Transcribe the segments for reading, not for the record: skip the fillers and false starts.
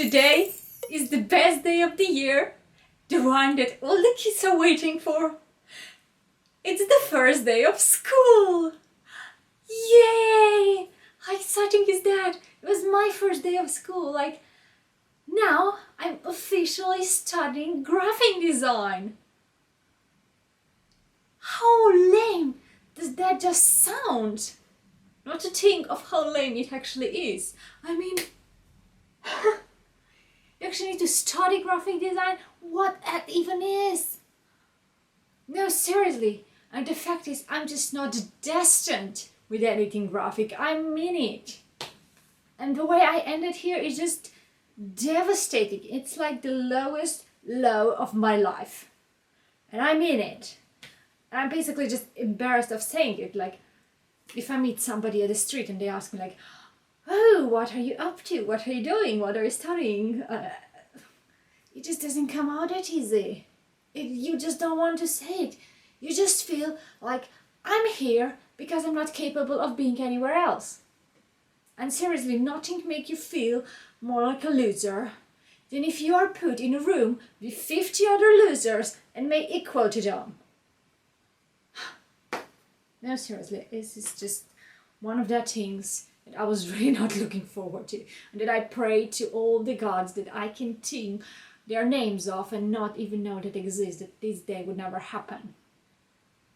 Today is the best day of the year, the one that all the kids are waiting for. It's the first day of school! Yay! How exciting is that? It was my first day of school. Now I'm officially studying graphic design. How lame does that just sound? Not to think of how lame it actually is. I mean, you actually need to study graphic design? What that even is? No, seriously. And the fact is, I'm just not destined with anything graphic. I mean it. And the way I ended here is just devastating. It's like the lowest low of my life. And I mean it. I'm basically just embarrassed of saying it. Like, if I meet somebody at the street and they ask me like, oh, what are you up to? What are you doing? What are you studying? It just doesn't come out that easy. You just don't want to say it. You just feel like I'm here because I'm not capable of being anywhere else. And seriously, nothing makes you feel more like a loser than if you are put in a room with 50 other losers and made equal to them. No, seriously, this is just one of the things that I was really not looking forward to, and that I pray to all the gods that I can think their names off and not even know that exist, that this day would never happen.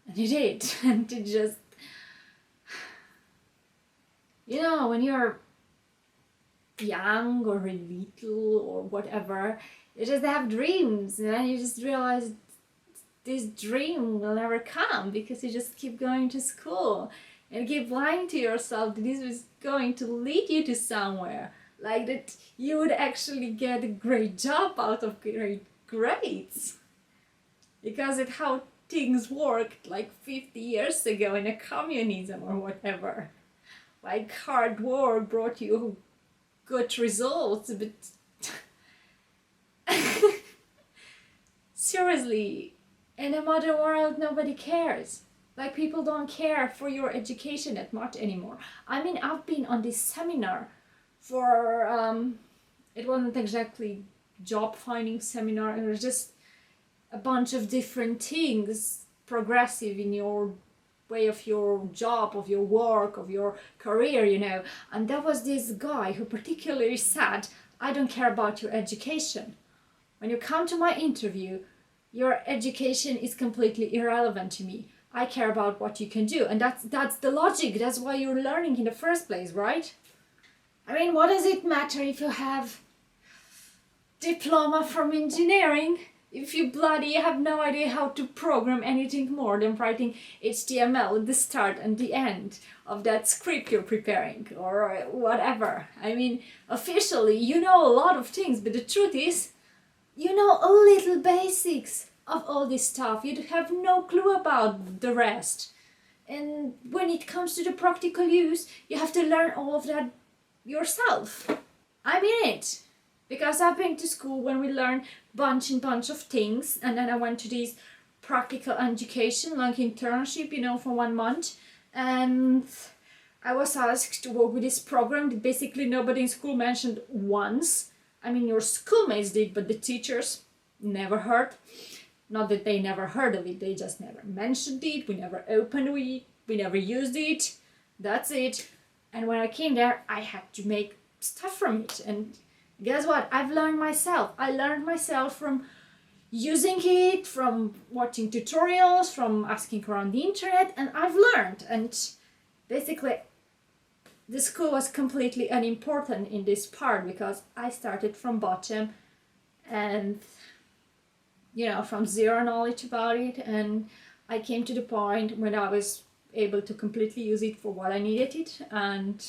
And it did. And it just, you know, when you're young or little or whatever, you just have dreams, and then you just realize this dream will never come because you just keep going to school and keep lying to yourself that this was going to lead you to somewhere, like that you would actually get a great job out of great grades, because it's how things worked like 50 years ago in a communism or whatever. Like hard work brought you good results, but seriously, in a modern world, nobody cares. Like, people don't care for your education that much anymore. I mean, I've been on this seminar for, it wasn't exactly job finding seminar, it was just a bunch of different things progressive in your way of your job, of your work, of your career, you know. And there was this guy who particularly said, I don't care about your education. When you come to my interview, your education is completely irrelevant to me. I care about what you can do. And that's the logic. That's why you're learning in the first place, right? I mean, what does it matter if you have diploma from engineering if you bloody have no idea how to program anything more than writing HTML at the start and the end of that script you're preparing or whatever? I mean, officially, you know a lot of things, but the truth is, you know a little basics of all this stuff. You have no clue about the rest. And when it comes to the practical use, you have to learn all of that yourself. I mean it. Because I've been to school when we learn bunch of things, and then I went to this practical education, like internship, you know, for 1 month. And I was asked to work with this program that basically nobody in school mentioned once. I mean, your schoolmates did, but the teachers never heard. Not that they never heard of it, they just never mentioned it, we never opened it, we never used it. That's it. And when I came there, I had to make stuff from it. And guess what? I've learned myself. I learned myself from using it, from watching tutorials, from asking around the internet, and I've learned. And basically, the school was completely unimportant in this part because I started from bottom and, you know, from zero knowledge about it, and I came to the point when I was able to completely use it for what I needed it, and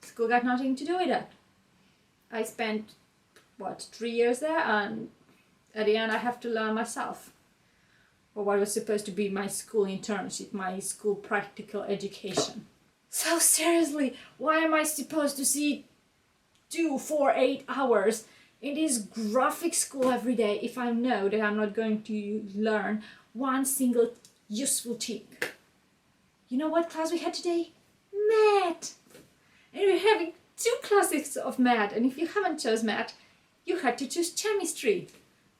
school got nothing to do with that. I spent, 3 years there, and at the end I have to learn myself for what was supposed to be my school internship, my school practical education. So seriously, why am I supposed to see 2, 4, 8 hours in this graphic school every day if I know that I'm not going to learn one single useful thing? You know what class we had today? Math! And we're having two classes of math, and if you haven't chose math, you had to choose chemistry.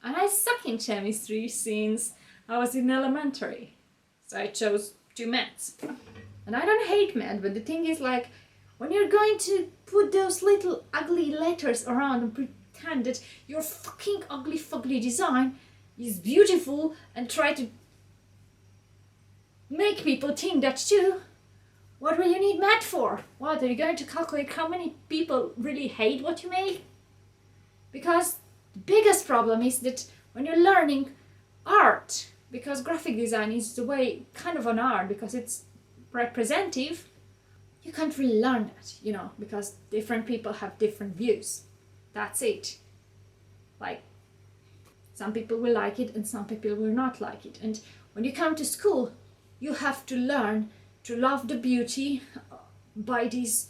And I suck in chemistry since I was in elementary. So I chose two maths. And I don't hate math, but the thing is, like, when you're going to put those little ugly letters around and pretend that your fucking ugly fugly design is beautiful and try to make people think that too, what will you need math for? What, are you going to calculate how many people really hate what you make? Because the biggest problem is that when you're learning art, because graphic design is the way kind of an art because it's representative, you can't really learn that, you know, because different people have different views. That's it. Like, some people will like it and some people will not like it. And when you come to school, you have to learn to love the beauty by this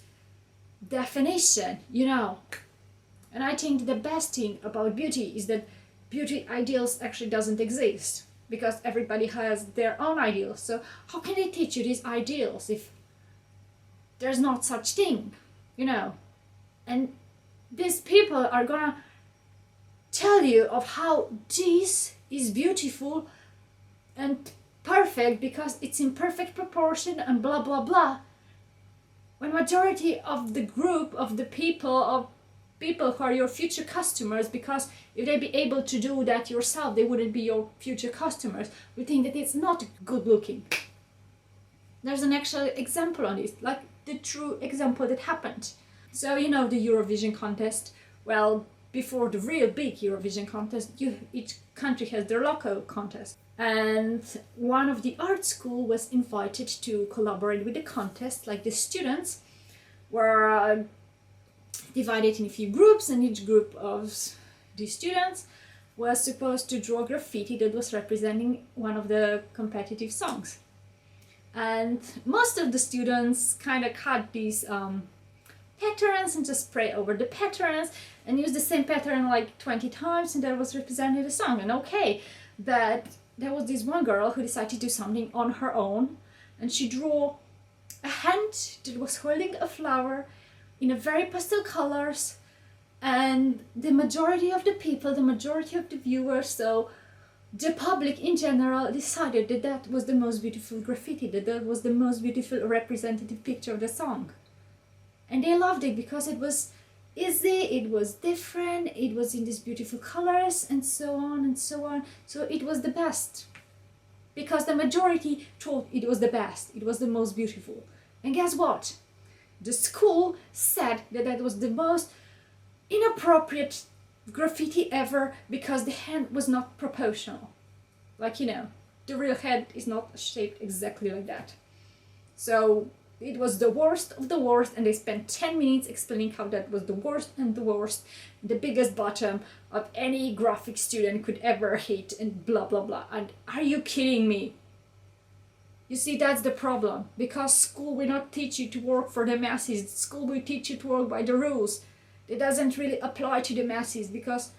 definition, you know. And I think the best thing about beauty is that beauty ideals actually doesn't exist because everybody has their own ideals. So how can they teach you these ideals if there's not such thing, you know? And these people are gonna tell you of how this is beautiful and perfect because it's in perfect proportion and blah blah blah, when majority of the group of the people who are your future customers, because if they'd be able to do that yourself, they wouldn't be your future customers, we think that it's not good looking. There's an actual example on this, like the true example that happened. So you know the Eurovision contest, well, before the real big Eurovision contest, each country has their local contest. And one of the art school was invited to collaborate with the contest. Like the students were divided in a few groups, and each group of the students was supposed to draw graffiti that was representing one of the competitive songs. And most of the students kind of cut these patterns and just spray over the patterns and use the same pattern like 20 times, and that was representing the song. And okay, but there was this one girl who decided to do something on her own, and she drew a hand that was holding a flower in a very pastel colors, and the majority of the people, the majority of the viewers, so the public in general, decided that that was the most beautiful graffiti, that that was the most beautiful representative picture of the song. And they loved it because it was easy, it was different, it was in these beautiful colors, and so on and so on. So it was the best. Because the majority thought it was the best, it was the most beautiful. And guess what? The school said that that was the most inappropriate graffiti ever because the hand was not proportional. Like, you know, the real head is not shaped exactly like that. So it was the worst of the worst, and they spent 10 minutes explaining how that was the worst and the worst, the biggest bottom of any graphic student could ever hit, and blah blah blah. And are you kidding me? You see, that's the problem, because school will not teach you to work for the masses. School will teach you to work by the rules. It doesn't really apply to the masses, because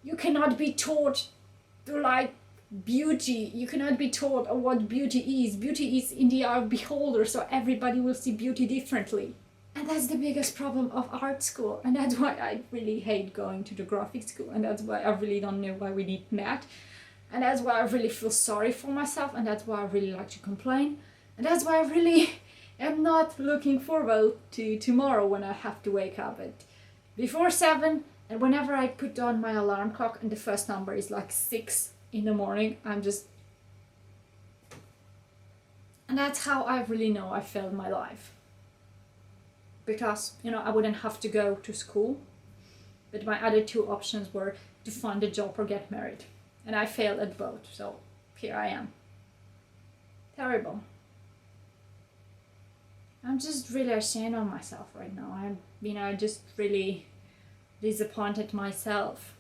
you cannot be taught to like beauty. You cannot be taught what beauty is. Beauty is in the eye of beholder, so everybody will see beauty differently. And that's the biggest problem of art school, and that's why I really hate going to the graphic school, and that's why I really don't know why we need math, and that's why I really feel sorry for myself, and that's why I really like to complain, and that's why I really am not looking forward to tomorrow when I have to wake up at before 7, and whenever I put on my alarm clock and the first number is like 6 in the morning, I'm just... And that's how I really know I failed my life. Because, you know, I wouldn't have to go to school, but my other two options were to find a job or get married. And I failed at both, so here I am. Terrible. I'm just really ashamed of myself right now. I just really disappointed myself.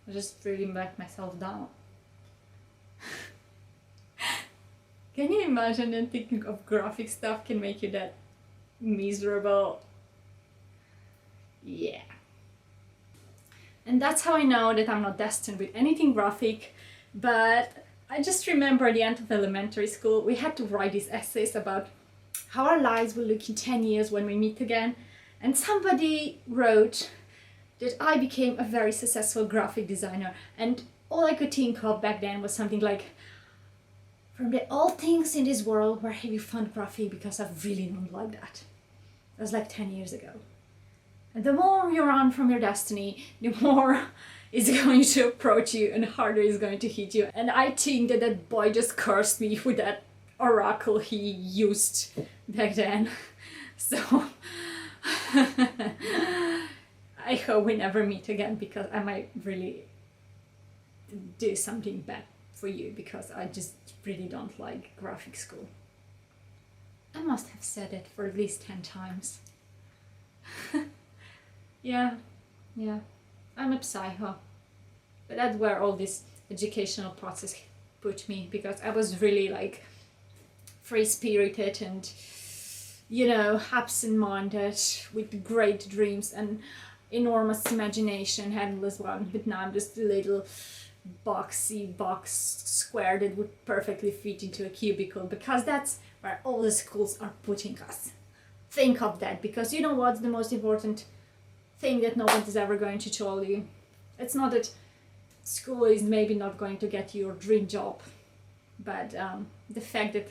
I just really let myself down. Can you imagine that thinking of graphic stuff can make you that miserable? Yeah. And that's how I know that I'm not destined with anything graphic. But I just remember at the end of elementary school, we had to write these essays about how our lives will look in 10 years when we meet again. And somebody wrote that I became a very successful graphic designer, and all I could think of back then was something like, from the all things in this world, where have you found graphic? Because I really don't like that. That was like 10 years ago. And the more you run from your destiny, the more it's going to approach you and harder it's going to hit you. And I think that that boy just cursed me with that oracle he used back then. So I hope we never meet again, because I might really do something bad for you, because I just really don't like graphic school. I must have said it for at least 10 times. Yeah, I'm a psycho. But that's where all this educational process put me, because I was really like free-spirited and, you know, absent-minded with great dreams and enormous imagination, endless one. But now I'm just a little boxy box square that would perfectly fit into a cubicle, because that's where all the schools are putting us. Think of that, because you know what's the most important thing that no one is ever going to tell you? It's not that school is maybe not going to get you your dream job, but the fact that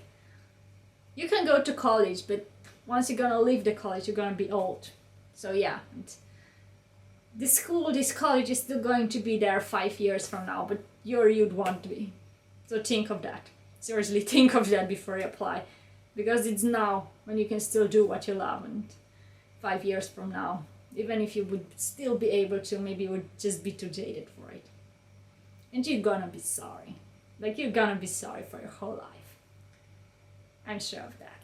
you can go to college, but once you're gonna leave the college, you're gonna be old. So yeah, this college is still going to be there 5 years from now, but you'd want to be. So think of that. Seriously, think of that before you apply, because it's now when you can still do what you love, and 5 years from now, even if you would still be able to, maybe you would just be too jaded for it. And you're gonna be sorry. Like, you're gonna be sorry for your whole life. I'm sure of that.